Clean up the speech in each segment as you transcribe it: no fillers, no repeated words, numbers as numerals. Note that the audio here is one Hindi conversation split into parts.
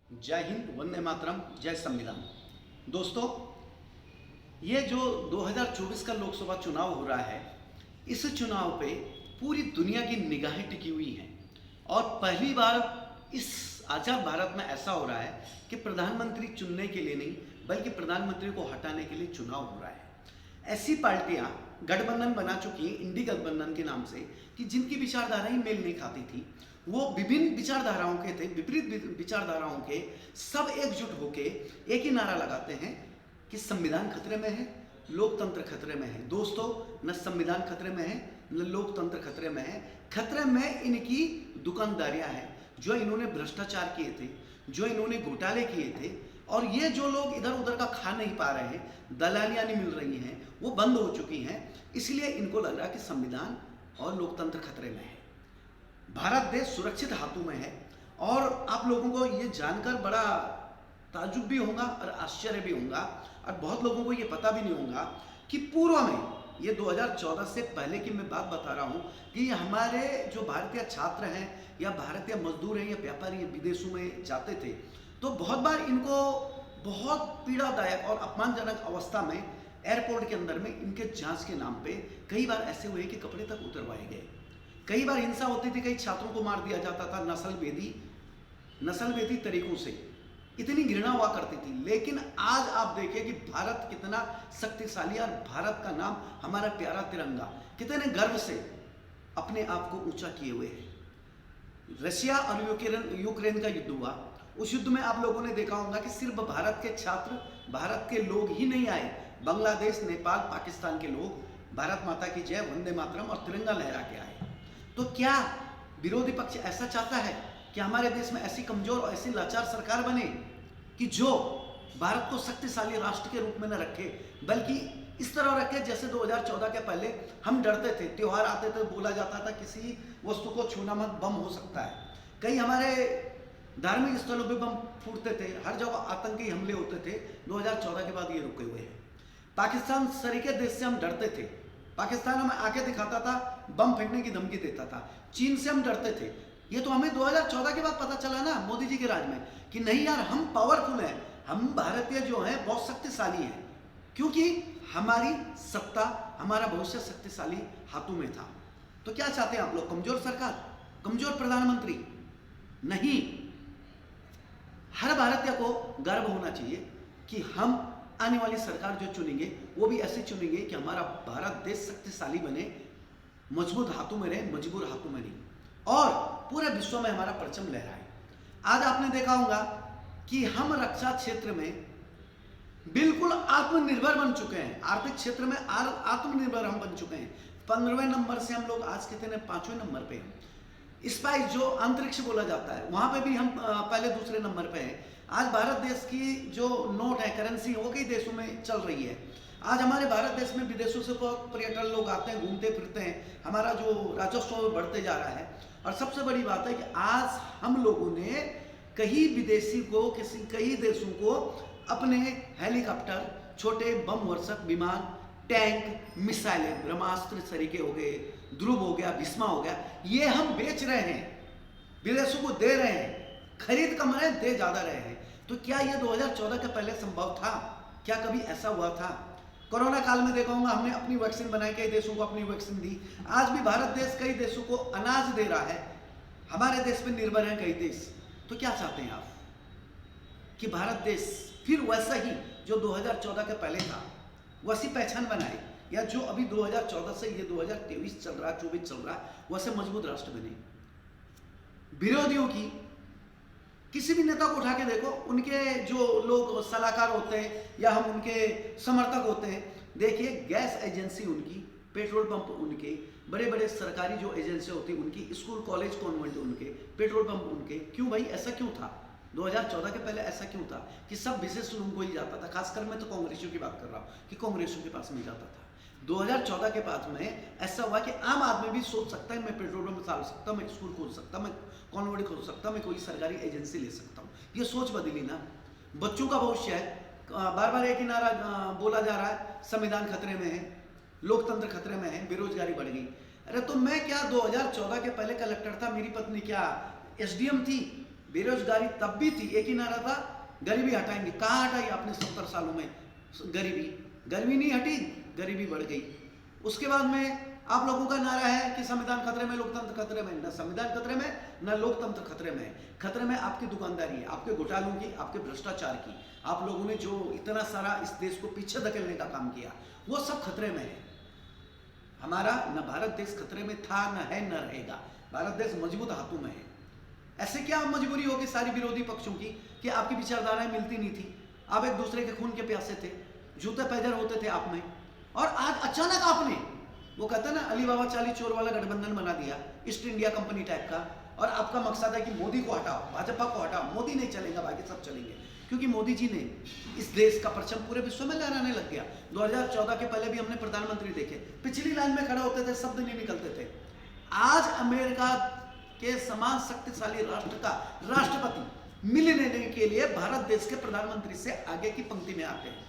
जय हिंद, वंदे मातरम, जय संविधान। दोस्तों, ये जो 2024 का लोकसभा चुनाव हो रहा है, इस चुनाव पे पूरी दुनिया की निगाहें टिकी हुई हैं और पहली बार इस आज़ाद भारत में ऐसा हो रहा है कि प्रधानमंत्री चुनने के लिए नहीं बल्कि प्रधानमंत्री को हटाने के लिए चुनाव हो रहा है। ऐसी पार्टियां गठबंधन बना चुकी हैं इंडी गठबंधन के नाम से कि जिनकी विचारधारा ही मेल नहीं खाती थी। वो विभिन्न विचारधाराओं के थे, विपरीत विचारधाराओं के, सब एकजुट होके एक ही नारा लगाते हैं कि संविधान खतरे में है, लोकतंत्र खतरे में है। दोस्तों, न संविधान खतरे में है न लोकतंत्र खतरे में है। खतरे में इनकी दुकानदारियां हैं, जो इन्होंने भ्रष्टाचार किए थे, जो इन्होंने घोटाले किए थे, और ये जो लोग इधर उधर का खा नहीं पा रहे हैं, दलालियां नहीं मिल रही हैं, वो बंद हो चुकी हैं। इसलिए इनको लग रहा है कि संविधान और लोकतंत्र खतरे में है। भारत देश सुरक्षित हाथों में है और आप लोगों को ये जानकर बड़ा ताज्जुब भी होगा और आश्चर्य भी होगा और बहुत लोगों को ये पता भी नहीं होगा कि पूर्व में, ये 2014 से पहले की मैं बात बता रहा हूँ, कि हमारे जो भारतीय छात्र हैं या भारतीय मजदूर हैं या व्यापारी विदेशों में जाते थे तो बहुत बार इनको बहुत पीड़ादायक और अपमानजनक अवस्था में एयरपोर्ट के अंदर में इनके जांच के नाम पे कई बार ऐसे हुए कि कपड़े तक उतरवाए गए। कई बार हिंसा होती थी, कई छात्रों को मार दिया जाता था नस्लभेदी तरीकों से। इतनी घृणा हुआ करती थी। लेकिन आज आप देखिए कि भारत कितना शक्तिशाली और भारत का नाम, हमारा प्यारा तिरंगा, कितने गर्व से अपने आप को ऊंचा किए हुए है। रशिया और यूक्रेन का युद्ध हुआ, उस युद्ध में आप लोगों ने देखा होगा कि सिर्फ भारत के छात्र, भारत के लोग ही नहीं आए, बांग्लादेश, नेपाल, पाकिस्तान के लोग भारत माता की जय, वंदे मातरम और तिरंगा लहरा के आए। तो क्या विरोधी पक्ष ऐसा चाहता है कि हमारे देश में ऐसी कमजोर और ऐसी लाचार सरकार बने कि जो भारत को शक्तिशाली राष्ट्र के रूप में न रखे, बल्कि इस तरह रखे जैसे 2014 के पहले हम डरते थे, त्योहार आते थे, बोला जाता था किसी वस्तु को छूना मत, बम हो सकता है। कई हमारे धार्मिक स्थलों पे बम फूटते थे, हर जगह आतंकी हमले होते थे। 2014 के बाद ये रुके हुए हैं। पाकिस्तान सरीके देश से हम डरते थे, पाकिस्तान हमें आके दिखाता था, बम फेंकने की धमकी देता था। चीन से हम डरते थे। ये तो हमें 2014 के बाद पता चला ना, मोदी जी के राज में, कि नहीं यार, हम पावरफुल हैं, हम भारतीय जो हैं बहुत शक्तिशाली हैं, क्योंकि हमारी सत्ता, हमारा भविष्य शक्तिशाली हाथों में था। तो क्या चाहते हैं आप लोग? कमजोर सरकार, कमजोर प्रधानमंत्री? नहीं। हर भारतीय को गर्व होना चाहिए कि हम आने वाली सरकार जो चुनेंगे वो भी ऐसे चुनेंगे कि हमारा भारत देश शक्तिशाली बने, मजबूत हाथों में रहे, मजबूर हाथों में नहीं, और पूरे विश्व में हमारा परचम लहराए। आज आपने देखा होगा कि हम रक्षा क्षेत्र में बिल्कुल आत्मनिर्भर बन चुके हैं। आर्थिक क्षेत्र में आत्मनिर्भर हम बन चुके हैं। 15वें नंबर से हम लोग आज कितने 5वें नंबर पे हैं। स्पाइस जो अंतरिक्ष बोला जाता है, वहां पे भी हम पहले दूसरे नंबर पे हैं। आज भारत देश की जो नोट है, करेंसी, वो कई देशों में चल रही है। आज हमारे भारत देश में विदेशों से बहुत पर्यटन लोग आते हैं, घूमते फिरते हैं, हमारा जो राजस्व बढ़ते जा रहा है। और सबसे बड़ी बात है कि आज हम लोगों ने कई विदेशी को, कई देशों को अपने हेलीकॉप्टर, छोटे बम वर्षक विमान, टैंक, मिसाइलें, ब्रह्मास्त्र सरीके हो गए, ध्रुव हो गया, भीष्मा हो गया, ये हम बेच रहे हैं, विदेशों को दे रहे हैं। खरीद कम रहे, दे ज्यादा रहे हैं। तो क्या ये 2014 के पहले संभव था? क्या कभी ऐसा हुआ था? कोरोना काल में देखा होगा, हमने अपनी वैक्सीन बनाई, कई देशों को अपनी वैक्सीन दी। आज भी भारत देश कई देशों को अनाज दे रहा है। हमारे देश पर निर्भर है कई देश। तो क्या चाहते हैं आप? कि भारत देश फिर वैसा ही जो 2014 के पहले था वैसी पहचान बनाए, या जो अभी 2014 से ये 2023 चल रहा, 24 चल रहा, वैसे मजबूत राष्ट्र बने। विरोधियों की किसी भी नेता को उठा के देखो, उनके जो लोग सलाहकार होते हैं या हम उनके समर्थक होते हैं, देखिए गैस एजेंसी उनकी, पेट्रोल पंप उनके, बड़े बड़े सरकारी जो एजेंसी होती है उनकी, स्कूल कॉलेज कॉन्वेंट उनके, पेट्रोल पंप उनके। क्यों भाई, ऐसा क्यों था? 2014 के पहले ऐसा क्यों था कि सब विशेष लोगों को ही जाता था? खासकर मैं तो कांग्रेसियों की बात कर रहा हूँ कि कांग्रेसियों के पास में जाता था। 2014 के बाद में ऐसा हुआ कि आम आदमी भी सोच सकता है, मैं पेट्रोल पंप डाल सकता हूँ, मैं स्कूल खोल सकता हूँ, मैं कॉन्वेंट खोल सकता हूँ, मैं कोई सरकारी एजेंसी ले सकता हूँ। ये सोच बदली ना। बच्चों का भविष्य है। बार बार एक ही नारा बोला जा रहा है, संविधान खतरे में है, लोकतंत्र खतरे में है, बेरोजगारी बढ़ गई। अरे तो मैं क्या 2014 के पहले कलेक्टर था, मेरी पत्नी क्या एसडीएम थी, बेरोजगारी तब भी थी, एक ही नारा था, गरीबी हटाएंगे। कहाँ हटाई आपने 70 सालों में गरीबी? गरीबी नहीं हटी, गरीबी बढ़ गई। उसके बाद में आप लोगों का नारा है कि संविधान खतरे में, लोकतंत्र खतरे में। न संविधान खतरे में, न लोकतंत्र खतरे में। खतरे में आपकी दुकानदारी है, आपके घोटालों की, आपके भ्रष्टाचार की। आप लोगों ने जो इतना सारा इस देश को पीछे धकेलने का काम किया, वो सब खतरे में है। हमारा न भारत देश खतरे में था, न है, न रहेगा। भारत देश मजबूत हाथों में है। ऐसे क्या मजबूरी होगी सारी विरोधी पक्षों की कि आपकी विचारधाराएं मिलती नहीं थी, आप एक दूसरे के खून के प्यासे थे, जूते पैजर होते थे आप में, और आज अचानक आपने, वो कहते हैं ना, अली बाबा चाली चोर वाला गठबंधन बना दिया, ईस्ट इंडिया कंपनी टाइप का। और आपका मकसद है कि मोदी को हटाओ, भाजपा को हटाओ, मोदी नहीं चलेगा, बाकी सब चलेंगे। क्योंकि मोदी जी ने इस देश का परचम पूरे विश्व में लहराने लग गया। 2014 के पहले भी हमने प्रधानमंत्री देखे, पिछली लाइन में खड़े होते थे, शब्द नहीं निकलते थे। आज अमेरिका के समान शक्तिशाली राष्ट्र का राष्ट्रपति मिलने के लिए भारत देश के प्रधानमंत्री से आगे की पंक्ति में आते हैं,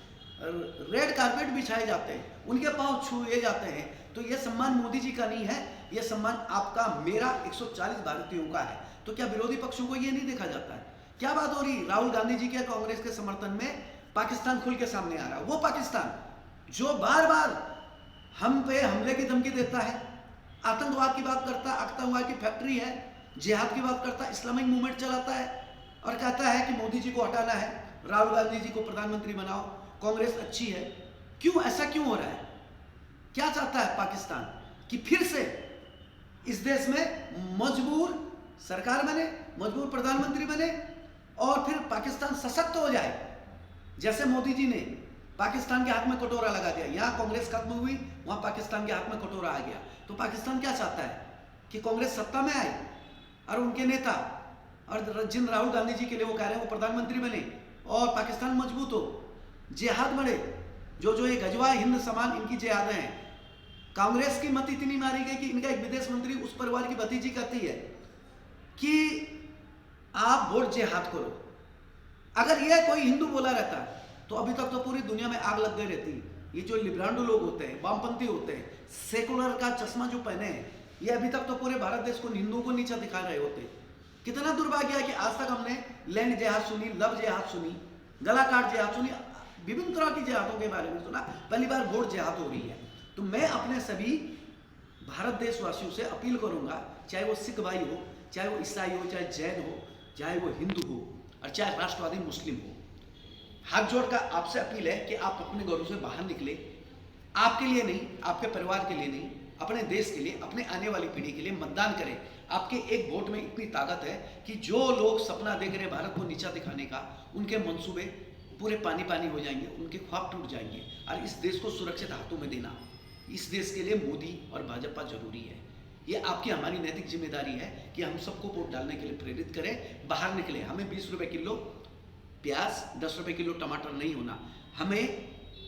रेड कारपेट बिछाए जाते हैं, उनके पांव छुए जाते हैं। तो यह सम्मान मोदी जी का नहीं है, यह सम्मान आपका, मेरा, 140 भारतीयों का है। तो क्या विरोधी पक्षों को यह नहीं देखा जाता है? क्या बात हो रही? राहुल गांधी जी के कांग्रेस के समर्थन में पाकिस्तान खुल के सामने आ रहा है। वो पाकिस्तान जो बार बार हम पे हमले की धमकी देता है, आतंकवाद की बात करता है, आतंकवाद की फैक्ट्री है, जिहाद की बात करता है, इस्लामिक मूवमेंट चलाता है, और कहता है कि मोदी जी को हटाना है, राहुल गांधी जी को प्रधानमंत्री बनाओ, कांग्रेस अच्छी है। क्यों? ऐसा क्यों हो रहा है? क्या चाहता है पाकिस्तान? कि फिर से इस देश में मजबूर सरकार बने, मजबूर प्रधानमंत्री बने, और फिर पाकिस्तान सशक्त हो जाए। जैसे मोदी जी ने पाकिस्तान के हाथ में कटोरा लगा दिया, यहां कांग्रेस खत्म हुई, वहां पाकिस्तान के हाथ में कटोरा आ गया। तो पाकिस्तान क्या चाहता है? कि कांग्रेस सत्ता में आए और उनके नेता, और जिन राहुल गांधी जी के लिए वो कह रहे हैं, वो प्रधानमंत्री बने और पाकिस्तान मजबूत हो, जिहाद बढ़े। जो ये गजवा हिंद समान इनकी जिहादें हैं। कांग्रेस की मत इतनी मारी गई कि इनका एक विदेश मंत्री उस परिवार की भतीजी कहती है कि आप वोट जिहाद करो। अगर ये कोई हिंदू बोला रहता तो अभी तक तो पूरी दुनिया में आग लग गई रहती। ये जो लिब्रांडो लोग होते हैं, वामपंथी होते हैं, सेकुलर का चश्मा जो पहने हैं, ये अभी तक तो पूरे भारत देश को, हिंदुओं को नीचा दिखा रहे होते। कितना दुर्भाग्य है कि आज तक हमने लैंड जिहाद सुनी, लव जिहाद सुनी, गला काट जिहाद सुनी, विभिन्न तरह की जिहादों के बारे में सुना। पहली बार वोट जिहाद हो रही है। तो मैं अपने सभी भारत देशवासियों से अपील करूंगा, चाहे वो सिख भाई हो, चाहे वो ईसाई हो, चाहे जैन हो, चाहे वो हिंदू हो, और चाहे राष्ट्रवादी मुस्लिम हो, हाथ जोड़कर आपसे अपील है कि आप अपने घरों से बाहर निकले। आपके लिए नहीं, आपके परिवार के लिए नहीं, अपने देश के लिए, अपने आने वाली पीढ़ी के लिए मतदान करें। आपके एक वोट में इतनी ताकत है कि जो लोग सपना देख रहे भारत को नीचा दिखाने का, उनके मंसूबे पूरे पानी पानी हो जाएंगे, उनके ख्वाब टूट जाएंगे। और इस देश को सुरक्षित हाथों में देना, इस देश के लिए मोदी और भाजपा जरूरी है। ये आपकी हमारी नैतिक जिम्मेदारी है कि हम सबको वोट डालने के लिए प्रेरित करें। बाहर निकले। हमें 20 रुपए किलो प्याज, 10 रुपए किलो टमाटर नहीं होना, हमें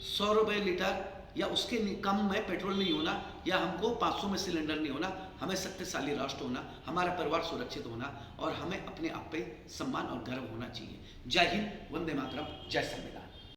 100 रुपए लीटर या उसके कम में पेट्रोल नहीं होना, या हमको 500 में सिलेंडर नहीं होना। हमें शक्तिशाली राष्ट्र होना, हमारा परिवार सुरक्षित होना, और हमें अपने आप पे सम्मान और गर्व होना चाहिए। जय हिंद, वंदे मातरम, जय संविधान।